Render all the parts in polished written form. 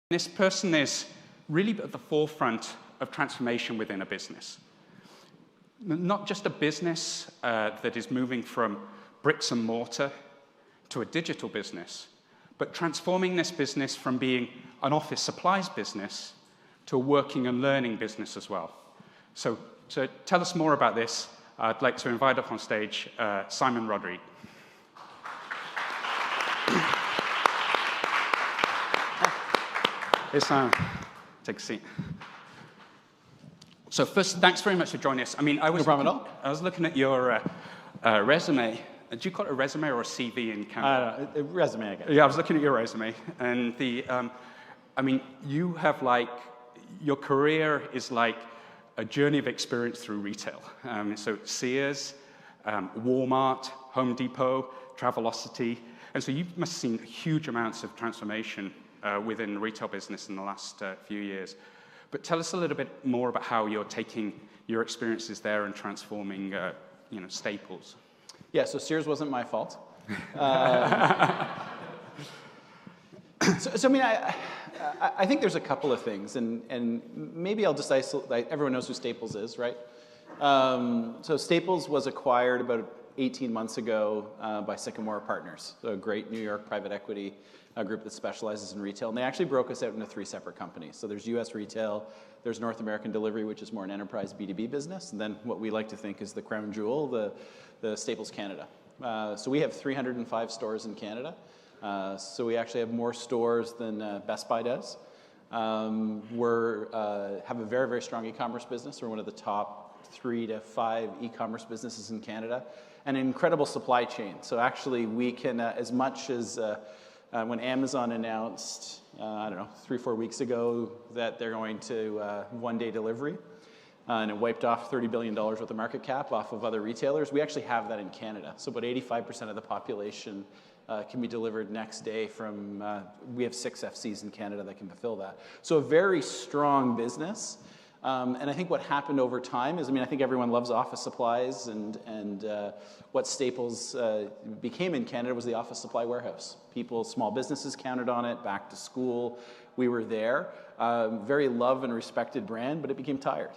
This person is really at the forefront of transformation within a business. Not just a business that is moving from bricks and mortar to a digital business, but transforming this business from being an office supplies business to a working and learning business as well. So to tell us more about this, I'd like to invite up on stage Simon Rodrigue. Hey, Simon. Take a seat. So first, thanks very much for joining us. I mean, I was looking at your resume. Do you call it a resume or a CV in Canada? A resume, I guess. Yeah, I was looking at your resume, and I mean, you have your career is like a journey of experience through retail. So Sears, Walmart, Home Depot, Travelocity, and so you must have seen huge amounts of transformation within the retail business in the last few years. But tell us a little bit more about how you're taking your experiences there and transforming, Staples. Yeah, so Sears wasn't my fault. So I mean, I think there's a couple of things, and maybe I'll just isolate. Everyone knows who Staples is, right? So Staples was acquired about 18 months ago by Sycamore Partners, so a great New York private equity group that specializes in retail. And they actually broke us out into 3 separate companies. So there's U.S. retail, there's North American delivery, which is more an enterprise B2B business, and then what we like to think is the crown jewel, the Staples Canada. So we have 305 stores in Canada. So we actually have more stores than Best Buy does. We have a very, very strong e-commerce business. We're one of the top 3 to 5 e-commerce businesses in Canada, and an incredible supply chain. So actually, we can, as much as when Amazon announced, 3-4 weeks ago that they're going to one-day delivery, and it wiped off $30 billion worth of market cap off of other retailers, we actually have that in Canada. So about 85% of the population can be delivered next day from, we have 6 FCs in Canada that can fulfill that. So a very strong business. And I think what happened over time is, I think everyone loves office supplies, and what Staples became in Canada was the office supply warehouse. Small businesses counted on it, back to school. We were there. Very loved and respected brand, but it became tired.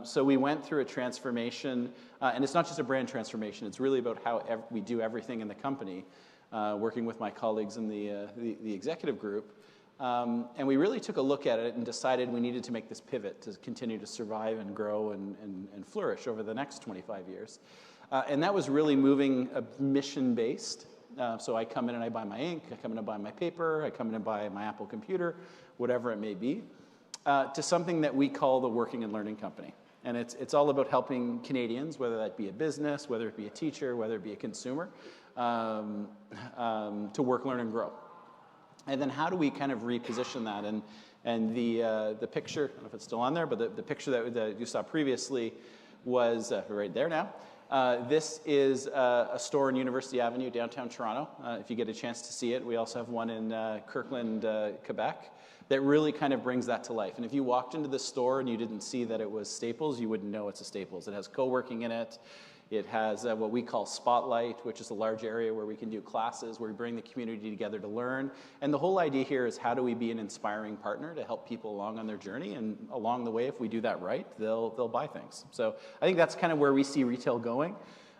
So we went through a transformation, and it's not just a brand transformation. It's really about how we do everything in the company, working with my colleagues in the executive group. And we really took a look at it and decided we needed to make this pivot to continue to survive and grow and flourish over the next 25 years. And that was really moving mission-based. So I come in and I buy my ink, I come in and buy my paper, I come in and buy my Apple computer, whatever it may be, to something that we call the Working and Learning Company. And it's all about helping Canadians, whether that be a business, whether it be a teacher, whether it be a consumer, to work, learn, and grow. And then how do we kind of reposition that? And the picture, I don't know if it's still on there, but the picture that you saw previously was right there now. This is a store in University Avenue, downtown Toronto. If you get a chance to see it, we also have one in Kirkland, Quebec, that really kind of brings that to life. And if you walked into the store and you didn't see that it was Staples, you wouldn't know it's a Staples. It has co-working in it. It has what we call Spotlight, which is a large area where we can do classes, where we bring the community together to learn. And the whole idea here is how do we be an inspiring partner to help people along on their journey? And along the way, if we do that right, they'll buy things. So I think that's kind of where we see retail going.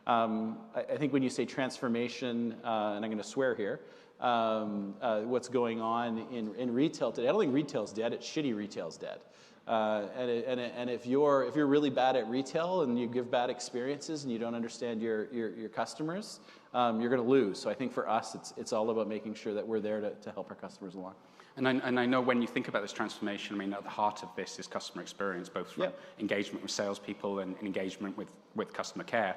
I think when you say transformation, and I'm going to swear here, what's going on in retail today, I don't think retail's dead, it's shitty retail's dead. And if you're really bad at retail and you give bad experiences and you don't understand your customers, you're going to lose. So I think for us, it's all about making sure that we're there to help our customers along. And I know when you think about this transformation, at the heart of this is customer experience, both from engagement with salespeople and engagement with customer care.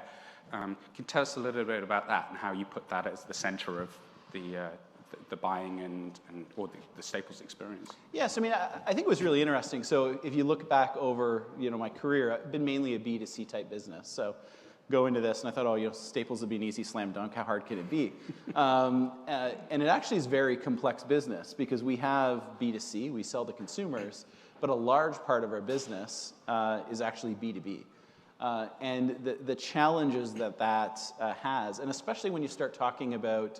Can you tell us a little bit about that and how you put that as the center of the buying or the Staples experience? Yes, I think it was really interesting. So if you look back over my career, I've been mainly a B2C type business. So go into this and I thought, Staples would be an easy slam dunk. How hard can it be? And it actually is very complex business because we have B2C, we sell to consumers, but a large part of our business is actually B2B. and the challenges that has, and especially when you start talking about,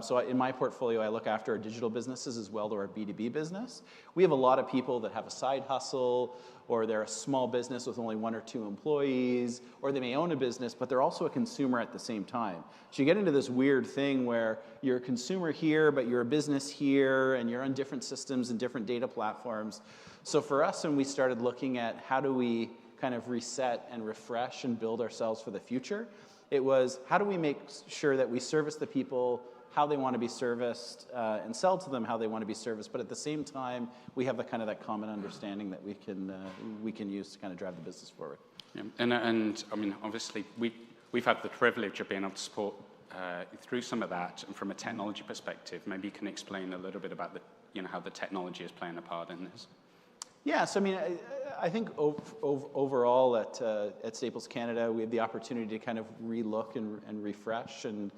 so in my portfolio, I look after our digital businesses as well as our B2B business. We have a lot of people that have a side hustle, or they're a small business with only 1 or 2 employees, or they may own a business, but they're also a consumer at the same time. So you get into this weird thing where you're a consumer here, but you're a business here, and you're on different systems and different data platforms. So for us, when we started looking at how do we kind of reset and refresh and build ourselves for the future, it was how do we make sure that we service the people how they want to be serviced and sell to them how they want to be serviced, but at the same time, we have that common understanding that we can use to kind of drive the business forward. Yeah. And I mean, obviously, we've had the privilege of being able to support through some of that, and from a technology perspective, maybe you can explain a little bit about how the technology is playing a part in this. Yeah, so I mean, I think overall at Staples Canada, we have the opportunity to kind of relook and refresh, and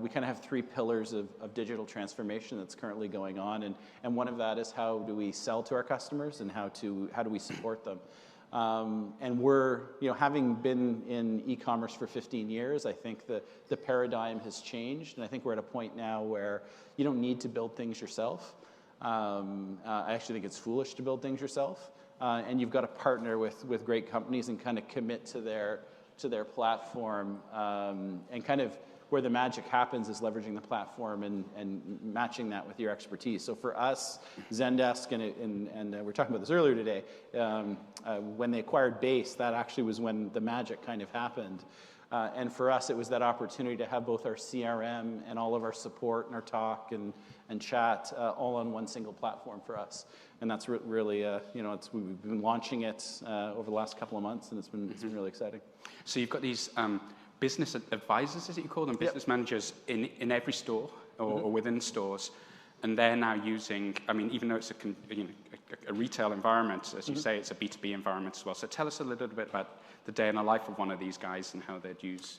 we kind of have 3 pillars of digital transformation that's currently going on, and one of that is how do we sell to our customers and how do we support them. And we're, having been in e-commerce for 15 years, I think the paradigm has changed, and I think we're at a point now where you don't need to build things yourself. I actually think it's foolish to build things yourself, and you've got to partner with great companies and kind of commit to their platform, and kind of where the magic happens is leveraging the platform and matching that with your expertise. So for us, Zendesk, and we were talking about this earlier today, when they acquired Base, that actually was when the magic kind of happened. And for us, it was that opportunity to have both our CRM and all of our support and our talk and chat all on one single platform for us. And that's really, we've been launching it over the last couple of months, and it's been really exciting. So you've got these business advisors, as you call them, business managers in every store or within stores, and they're now using, I mean, even though it's a retail environment, as you say, it's a B2B environment as well. So tell us a little bit about the day in the life of one of these guys and how they'd use,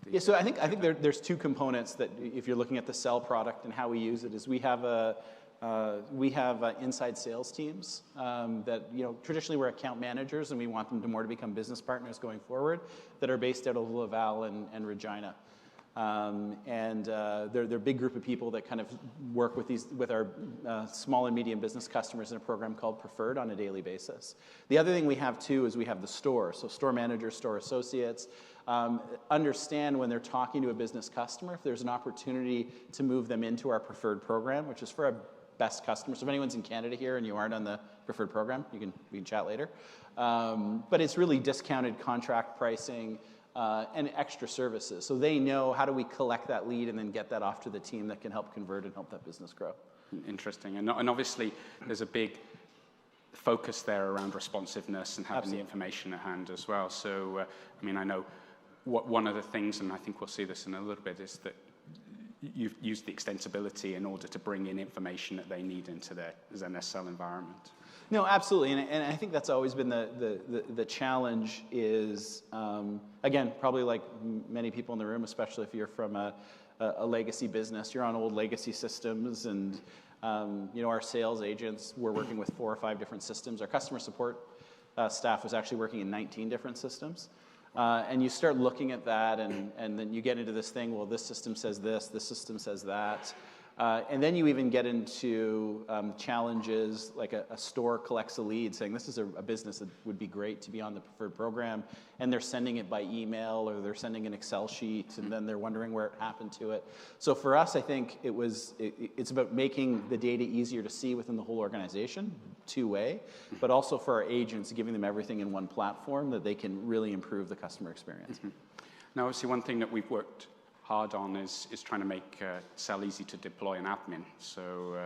Yeah, so I think there's 2 components that if you're looking at the sell product and how we use it is we have inside sales teams that, traditionally we're account managers, and we want them to become business partners going forward, that are based out of Laval and Regina. They're a big group of people that kind of work with our small and medium business customers in a program called Preferred on a daily basis. The other thing we have too is we have the store. So store managers, store associates, understand when they're talking to a business customer, if there's an opportunity to move them into our Preferred program, which is for our best customers. So if anyone's in Canada here and you aren't on the Preferred program, we can chat later. But it's really discounted contract pricing, and extra services. So they know how do we collect that lead and then get that off to the team that can help convert and help that business grow. Interesting. And obviously there's a big focus there around responsiveness and having the information at hand as well. So, I mean, I know one of the things, and I think we'll see this in a little bit, is that you've used the extensibility in order to bring in information that they need into their Zendesk environment. No, absolutely, and I think that's always been the challenge is, again, probably like many people in the room, especially if you're from a legacy business, you're on old legacy systems, and our sales agents were working with 4 or 5 different systems. Our customer support staff was actually working in 19 different systems. And you start looking at that, and then you get into this thing, well, this system says this system says that. And then you even get into challenges like a store collects a lead saying this is a business that would be great to be on the Preferred program, and they're sending it by email or they're sending an Excel sheet, and then they're wondering where it happened to it. So for us, I think it's about making the data easier to see within the whole organization, two-way, but also for our agents, giving them everything in one platform that they can really improve the customer experience. Now, obviously, one thing that we've worked hard on is trying to make Sell easy to deploy and admin. So,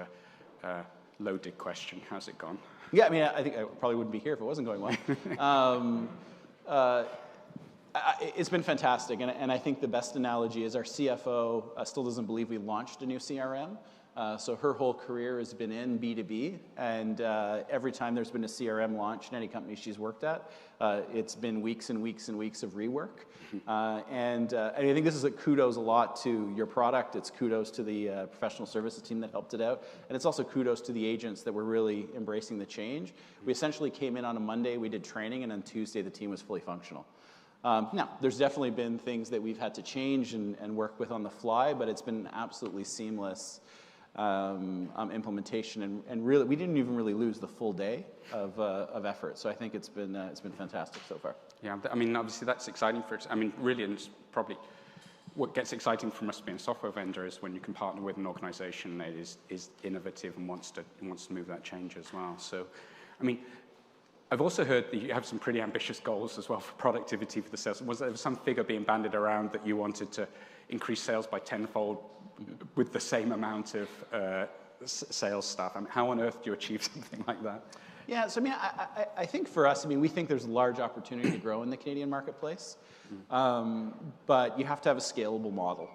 loaded question. How's it gone? Yeah, I mean, I think I probably wouldn't be here if it wasn't going well. It's been fantastic, and I think the best analogy is our CFO still doesn't believe we launched a new CRM. So her whole career has been in B2B, and every time there's been a CRM launch in any company she's worked at, it's been weeks and weeks and weeks of rework. And I think this is a kudos a lot to your product. It's kudos to the professional services team that helped it out. And it's also kudos to the agents that were really embracing the change. We essentially came in on a Monday, we did training, and on Tuesday the team was fully functional. Now, there's definitely been things that we've had to change and work with on the fly, but it's been absolutely seamless implementation, and really, we didn't even really lose the full day of effort. So I think it's been fantastic so far. Yeah, I mean, obviously that's exciting for us. I mean, really, and it's probably what gets exciting from us being a software vendor is when you can partner with an organization that is innovative and wants to move that change as well. So, I mean, I've also heard that you have some pretty ambitious goals as well for productivity for the sales. Was there some figure being bandied around that you wanted to increase sales by tenfold with the same amount of sales staff? I mean, how on earth do you achieve something like that? Yeah, so I mean, I think for us, I mean, we think there's a large opportunity to grow in the Canadian marketplace, but you have to have a scalable model.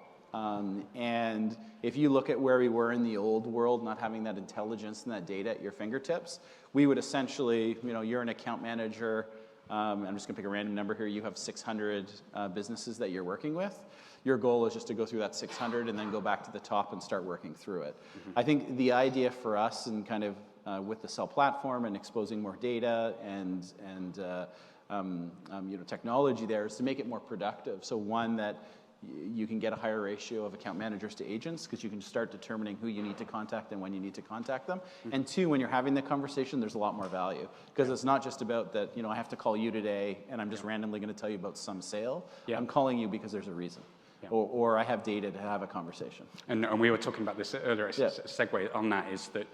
And if you look at where we were in the old world, not having that intelligence and that data at your fingertips, we would essentially, you're an account manager. I'm just going to pick a random number here. You have 600 businesses that you're working with. Your goal is just to go through that 600 and then go back to the top and start working through it. I think the idea for us and kind of with the Cell platform and exposing more data and technology there is to make it more productive. So one, that you can get a higher ratio of account managers to agents because you can start determining who you need to contact and when you need to contact them. And two, when you're having the conversation, there's a lot more value because it's not just about that, I have to call you today and I'm just randomly going to tell you about some sale. I'm calling you because there's a reason. Or I have data to have a conversation. And we were talking about this earlier. A segue on that is that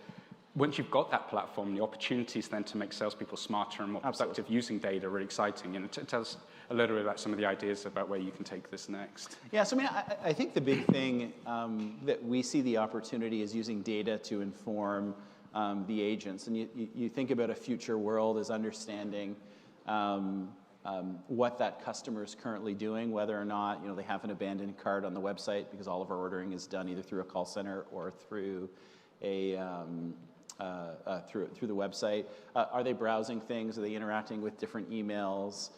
once you've got that platform, the opportunities then to make salespeople smarter and more productive using data are really exciting. And tell us a little bit about some of the ideas about where you can take this next. Yeah, so I mean, I think the big thing that we see the opportunity is using data to inform the agents. And you think about a future world as understanding what that customer is currently doing, whether or not they have an abandoned cart on the website because all of our ordering is done either through a call center or through a through the website. Are they browsing things? Are they interacting with different emails?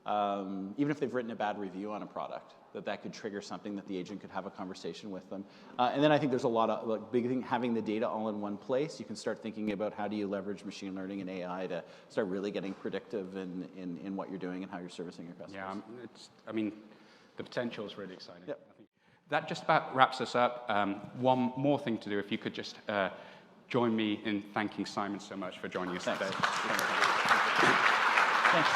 Even if they've written a bad review on a product, that could trigger something that the agent could have a conversation with them. And then I think there's a lot of big thing, having the data all in one place. You can start thinking about how do you leverage machine learning and AI to start really getting predictive in what you're doing and how you're servicing your customers. Yeah, I mean, the potential is really exciting. Yep. I think that just about wraps us up. One more thing to do, if you could just join me in thanking Simon so much for joining us today. Thanks.